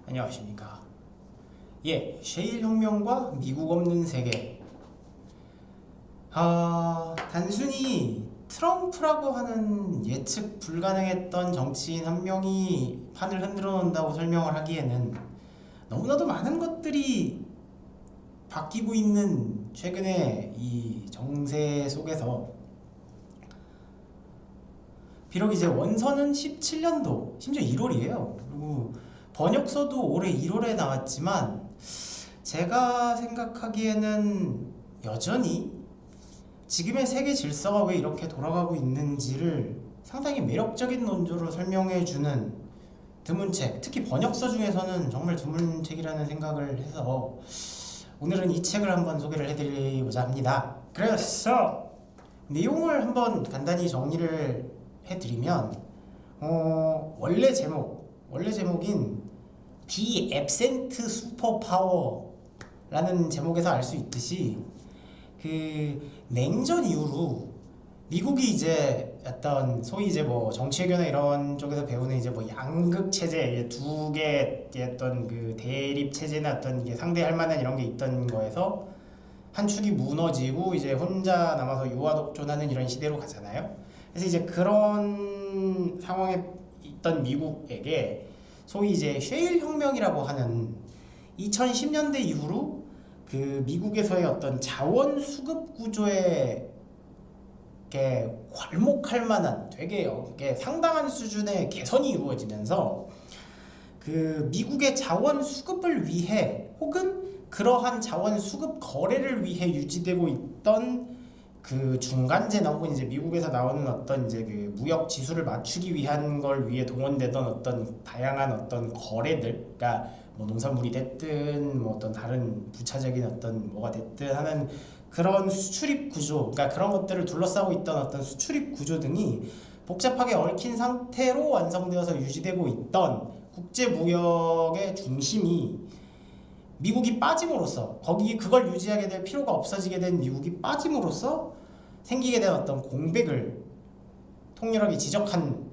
안녕하십니까. 셰일 혁명과 미국 없는 세계. 단순히 트럼프라고 하는 예측 불가능했던 정치인 한 명이 판을 흔들어 놓는다고 설명을 하기에는 너무나도 많은 것들이 바뀌고 있는 최근의 이 정세 속에서, 비록 이제 원서는 17년도 심지어 1월이에요. 그리고 번역서도 올해 1월에 나왔지만 제가 생각하기에는 여전히 지금의 세계 질서가 왜 이렇게 돌아가고 있는지를 상당히 매력적인 논조로 설명해주는 드문 책, 특히 번역서 중에서는 정말 드문 책이라는 생각을 해서 오늘은 이 책을 한번 소개를 해드리고자 합니다. 그래서 내용을 한번 간단히 정리를 해드리면 원래 제목인 The Absent Superpower라는 제목에서 알 수 있듯이, 그 냉전 이후로 미국이 이제 어떤 소위 이제 뭐 정치외교나 이런 쪽에서 배우는 이제 뭐 양극 체제, 두 개의 어떤 그 대립 체제나 어떤 게 상대할 만한 이런 게 있던 거에서 한 축이 무너지고 이제 혼자 남아서 유화 독존하는 이런 시대로 가잖아요. 그래서 이제 그런 상황에 있던 미국에게 소위 이제 셰일 혁명이라고 하는 2010년대 이후로 그 미국에서의 어떤 자원 수급 구조에 괄목할 만한 되게 상당한 수준의 개선이 이루어지면서 그 미국의 자원 수급을 위해 혹은 그러한 자원 수급 거래를 위해 유지되고 있던 그 중간재나 혹은 이제 미국에서 나오는 어떤 이제 그 무역 지수를 맞추기 위한 걸 위해 동원되던 어떤 다양한 어떤 거래들, 그러니까 뭐 농산물이 됐든 뭐 어떤 다른 부차적인 어떤 뭐가 됐든 하는 그런 수출입 구조, 그러니까 그런 것들을 둘러싸고 있던 어떤 수출입 구조 등이 복잡하게 얽힌 상태로 완성되어서 유지되고 있던 국제 무역의 중심이 미국이 빠짐으로써, 거기 그걸 유지하게 될 필요가 없어지게 된 미국이 빠짐으로써 생기게 된 어떤 공백을 통렬하게 지적한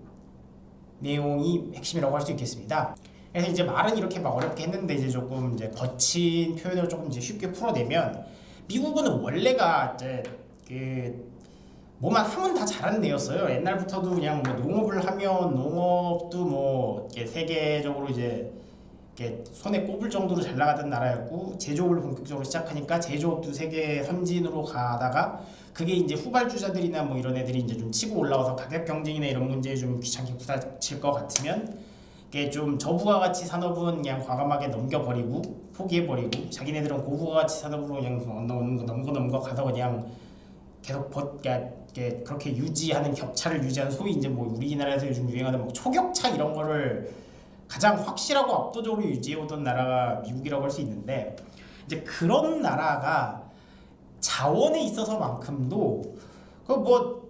내용이 핵심이라고 할 수 있겠습니다. 그래서 이제 말은 이렇게 막 어렵게 했는데 이제 조금 이제 거친 표현을 조금 이제 쉽게 풀어내면, 미국은 원래가 이제 그 뭐만 하면 다 잘하는 데였어요. 옛날부터도 그냥 뭐 농업을 하면 농업도 뭐 이렇게 세계적으로 이제 이렇게 손에 꼽을 정도로 잘 나가던 나라였고, 제조업을 본격적으로 시작하니까 제조업도 세계 선진으로 가다가 그게 이제 후발주자들이나 뭐 이런 애들이 이제 좀 치고 올라와서 가격 경쟁이나 이런 문제에 좀 귀찮게 부딪힐 것 같으면 이게 좀 저부가가치 산업은 그냥 과감하게 넘겨버리고 포기해버리고, 자기네들은 고부가가치 산업으로 그냥 넘거 가서 그냥 계속 그렇게 유지하는, 격차를 유지하는, 소위 이제 뭐 우리나라에서 요즘 유행하는 뭐 초격차 이런 거를 가장 확실하고 압도적으로 유지해오던 나라가 미국이라고 할 수 있는데, 이제 그런 나라가 자원에 있어서만큼도 그 뭐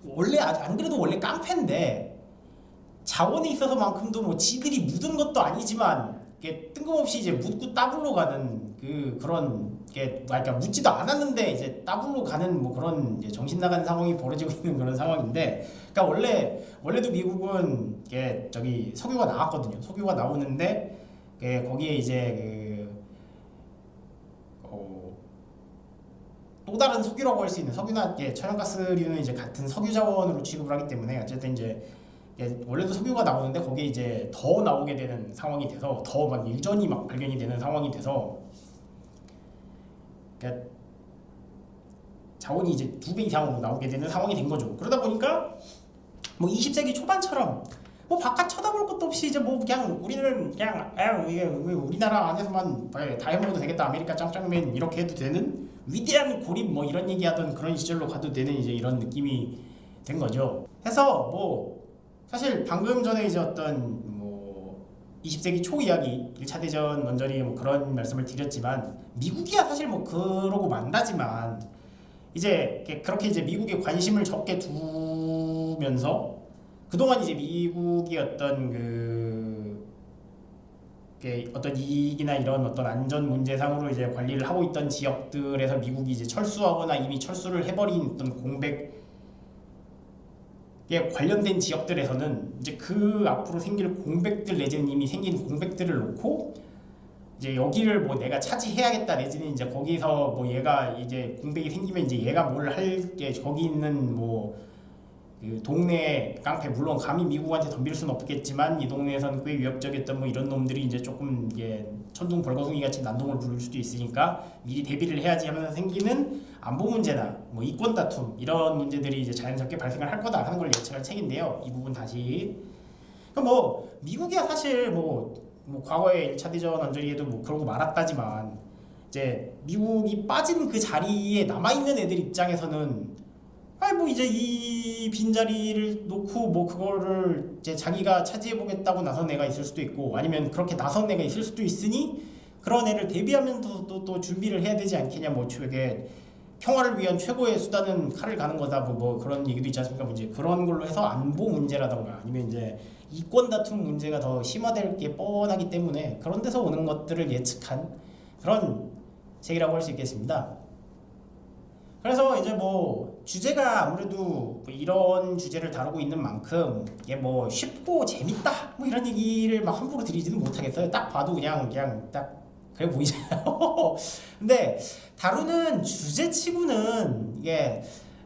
원래 안 그래도 원래 깡패인데 자원에 있어서만큼도 뭐 지들이 묻은 것도 아니지만 뜬금없이 이제 묻고 따블로 가는 그런 그러니까 묻지도 않았는데 이제 따블로 가는 뭐 그런 이제 정신 나간 상황이 벌어지고 있는 그런 상황인데, 그러니까 원래도 미국은 저기 석유가 나왔거든요. 석유가 나오는데 거기에 이제 또 다른 석유라고 할 수 있는 석유나 천연가스류는 이제 같은 석유 자원으로 취급을 하기 때문에 어쨌든 이제 원래도 석유가 나오는데 거기에 이제 더 나오게 되는 상황이 돼서 더 막 유전이 막 발견이 되는 상황이 돼서, 그러니까 자원이 이제 2배 이상으로 나오게 되는 상황이 된 거죠. 그러다 보니까 뭐 20세기 초반처럼 뭐 바깥 쳐다볼 것도 없이 이제 뭐 그냥 우리는 그냥 이게 우리나라 안에서만 다 해먹어도 되겠다, 아메리카 짱짱맨 이렇게 해도 되는 위대한 고립 뭐 이런 얘기하던 그런 시절로 가도 되는 이제 이런 느낌이 된 거죠. 해서 뭐 사실 방금 전에 이제 어떤 뭐 20세기 초 이야기, 1차 대전 먼저리 뭐 그런 말씀을 드렸지만, 미국이야 사실 뭐 그러고 만다지만 이제 그렇게 이제 미국에 관심을 적게 두면서 그동안 이제 미국이 어떤 이익이나 이런 어떤 안전 문제상으로 이제 관리를 하고 있던 지역들에서 미국이 이제 철수하거나 이미 철수를 해버린 어떤 공백을 관련된 지역들에서는 이제 그 앞으로 생길 공백들 내지는 이미 생긴 공백들을 놓고 이제 여기를 뭐 내가 차지해야겠다 내지는 이제 거기서 뭐 얘가 이제 공백이 생기면 이제 얘가 뭘 할게 거기 있는 뭐 그 동네 깡패 물론 감히 미국한테 덤빌 수는 없겠지만 이 동네에서는 꽤 위협적이었던 뭐 이런 놈들이 이제 조금 이게 천둥 벌거숭이 같이 난동을 부를 수도 있으니까 미리 대비를 해야지 하면서 생기는 안보 문제나 뭐 이권 다툼 이런 문제들이 이제 자연스럽게 발생을 할 거다 하는 걸 예측할 책인데요. 이 부분 다시 뭐 미국이야 사실 뭐 과거에 1차 대전 언저리에도 뭐 그러고 말았다지만 이제 미국이 빠진 그 자리에 남아있는 애들 입장에서는 아니 뭐 이제 이 빈자리를 놓고 뭐 그거를 이제 자기가 차지해보겠다고 나선 애가 있을 수도 있고 아니면 그렇게 나선 애가 있을 수도 있으니 그런 애를 대비하면서 또 준비를 해야 되지 않겠냐 뭐 이게 평화를 위한 최고의 수단은 칼을 가는 거다 뭐 그런 얘기도 있지 않습니까? 뭐 이제 그런 걸로 해서 안보 문제라던가 아니면 이제 이권 다툼 문제가 더 심화될 게 뻔하기 때문에 그런 데서 오는 것들을 예측한 그런 책이라고 할 수 있겠습니다. 그래서 이제 뭐 주제가 아무래도 뭐 이런 주제를 다루고 있는 만큼 이게 뭐 쉽고 재밌다 뭐 이런 얘기를 막 함부로 드리지는 못하겠어요. 딱 봐도 그냥 딱 그래 보이잖아요. 근데 다루는 주제치고는 이게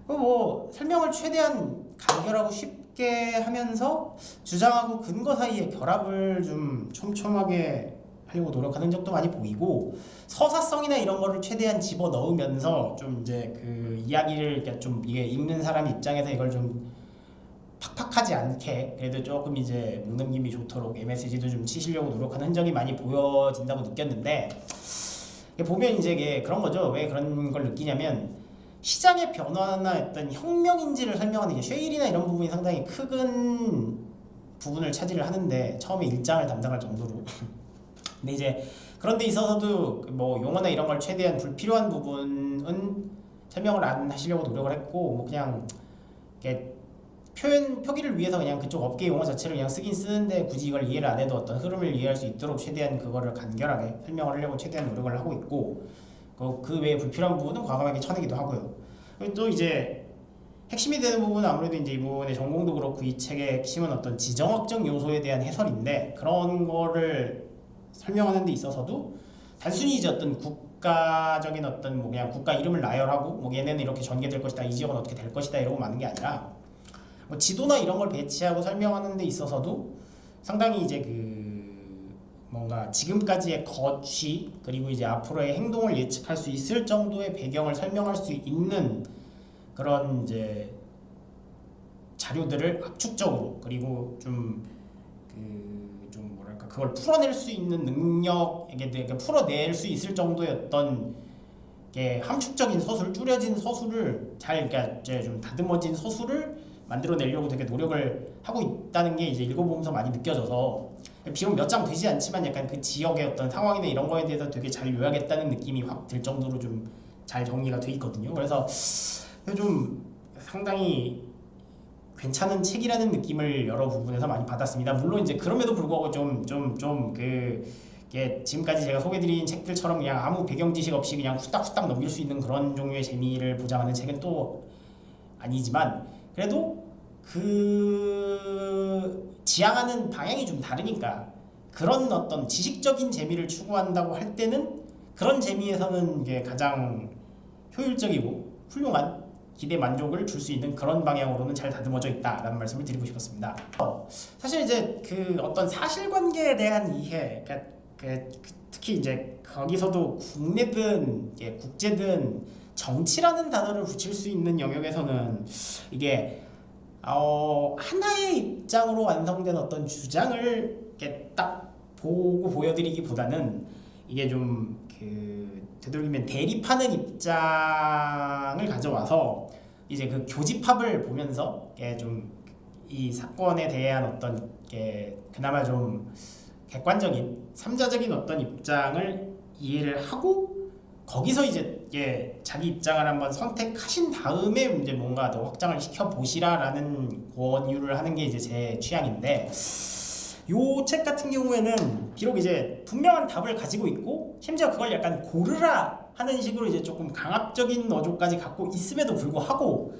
뭐 설명을 최대한 간결하고 쉽게 하면서 주장하고 근거 사이의 결합을 좀 촘촘하게 하려고 노력하는 적도 많이 보이고 서사성이나 이런 거를 최대한 집어 넣으면서 좀 이제 그 이야기를 좀 이게 읽는 사람 입장에서 이걸 좀 팍팍하지 않게 그래도 조금 이제 묵넘김이 좋도록 MSG도 좀 치시려고 노력하는 흔적이 많이 보여진다고 느꼈는데 보면 이제 이게 그런 거죠. 왜 그런 걸 느끼냐면 시장의 변화나 어떤 혁명인지를 설명하는 게 쉐일이나 이런 부분이 상당히 큰 부분을 차지를 하는데 처음에 일장을 담당할 정도로 근데 이제 그런 데 있어서도 뭐 용어나 이런 걸 최대한 불필요한 부분은 설명을 안 하시려고 노력을 했고 뭐 그냥 이렇게 표기를 위해서 그냥 그쪽 업계 용어 자체를 그냥 쓰긴 쓰는데 굳이 이걸 이해를 안 해도 어떤 흐름을 이해할 수 있도록 최대한 그거를 간결하게 설명을 하려고 최대한 노력을 하고 있고 그 외에 불필요한 부분은 과감하게 쳐내기도 하고요. 그리고 또 이제 핵심이 되는 부분은 아무래도 이제 이 부분의 전공도 그렇고 이 책의 핵심은 어떤 지정학적 요소에 대한 해설인데 그런 거를 설명하는 데 있어서도 단순히 이제 어떤 국가적인 어떤 뭐 그냥 국가 이름을 나열하고 뭐 얘네는 이렇게 전개될 것이다 이 지역은 어떻게 될 것이다 이러고 마는 게 아니라 뭐 지도나 이런 걸 배치하고 설명하는 데 있어서도 상당히 이제 그 뭔가 지금까지의 거취 그리고 이제 앞으로의 행동을 예측할 수 있을 정도의 배경을 설명할 수 있는 그런 이제 자료들을 압축적으로 그리고 좀 뭐랄까 그걸 풀어낼 수 있는 능력에게 그러니까 풀어낼 수 있을 정도의 어떤 함축적인 서술, 줄여진 서술을 잘 그러니까 이제 좀 다듬어진 서술을 만들어내려고 되게 노력을 하고 있다는 게 이제 읽어보면서 많이 느껴져서 비록 몇 장 되지 않지만 약간 그 지역의 어떤 상황이나 이런 거에 대해서 되게 잘 요약했다는 느낌이 확 들 정도로 좀 잘 정리가 돼 있거든요. 그래서 좀 상당히 괜찮은 책이라는 느낌을 여러 부분에서 많이 받았습니다. 물론 이제 그럼에도 불구하고 이게 지금까지 제가 소개드린 책들처럼 그냥 아무 배경 지식 없이 그냥 후딱후딱 넘길 수 있는 그런 종류의 재미를 보장하는 책은 또 아니지만 그래도 그 지향하는 방향이 좀 다르니까 그런 어떤 지식적인 재미를 추구한다고 할 때는 그런 재미에서는 이게 가장 효율적이고 훌륭한 기대 만족을 줄 수 있는 그런 방향으로는 잘 다듬어져 있다라는 말씀을 드리고 싶었습니다. 사실 이제 그 어떤 사실관계에 대한 이해, 특히 이제 거기서도 국내든 국제든 정치라는 단어를 붙일 수 있는 영역에서는 이게 하나의 입장으로 완성된 어떤 주장을 이렇게 딱 보고 보여드리기보다는 이게 좀 되도록이면 대립하는 입장을 가져와서 이제 그 교집합을 보면서 좀 이 사건에 대한 어떤 그나마 좀 객관적인 삼자적인 어떤 입장을 이해를 하고 거기서 이제 자기 입장을 한번 선택하신 다음에 이제 뭔가 더 확장을 시켜 보시라라는 권유를 하는 게 이제 제 취향인데 요 책 같은 경우에는 비록 이제 분명한 답을 가지고 있고 심지어 그걸 약간 고르라 하는 식으로 이제 조금 강압적인 어조까지 갖고 있음에도 불구하고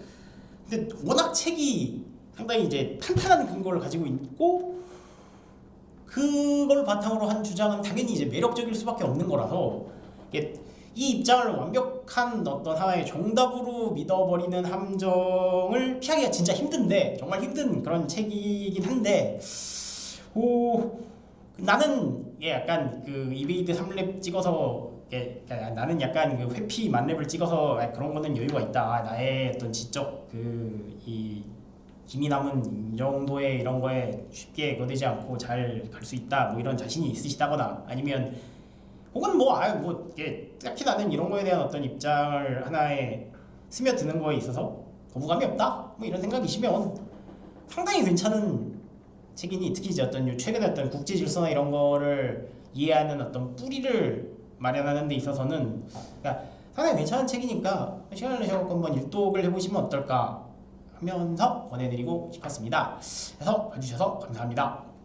근데 워낙 책이 상당히 이제 탄탄한 근거를 가지고 있고 그걸 바탕으로 한 주장은 당연히 이제 매력적일 수밖에 없는 거라서 이게 이 입장을 완벽한 어떤 하나의 정답으로 믿어버리는 함정을 피하기가 진짜 힘든데 정말 힘든 그런 책이긴 한데 나는 약간 그 이베이드 3렙 찍어서 나는 약간 그 회피 만렙을 찍어서 그런 거는 여유가 있다. 나의 어떤 지적 이 김이 남은 이 정도의 이런 거에 쉽게 거되지 않고 잘 갈 수 있다. 뭐 이런 자신이 있으시다거나 아니면 혹은 딱히 나는 이런 거에 대한 어떤 입장을 하나에 스며드는 거에 있어서 거부감이 없다. 뭐 이런 생각이시면 상당히 괜찮은 책이니 특히 이제 어떤 최근에 어떤 국제 질서나 이런 거를 이해하는 어떤 뿌리를 마련하는 데 있어서는 그러니까 상당히 괜찮은 책이니까 시간을 내셔서 한번 일독을 해보시면 어떨까 하면서 권해드리고 싶었습니다. 그래서 봐주셔서 감사합니다.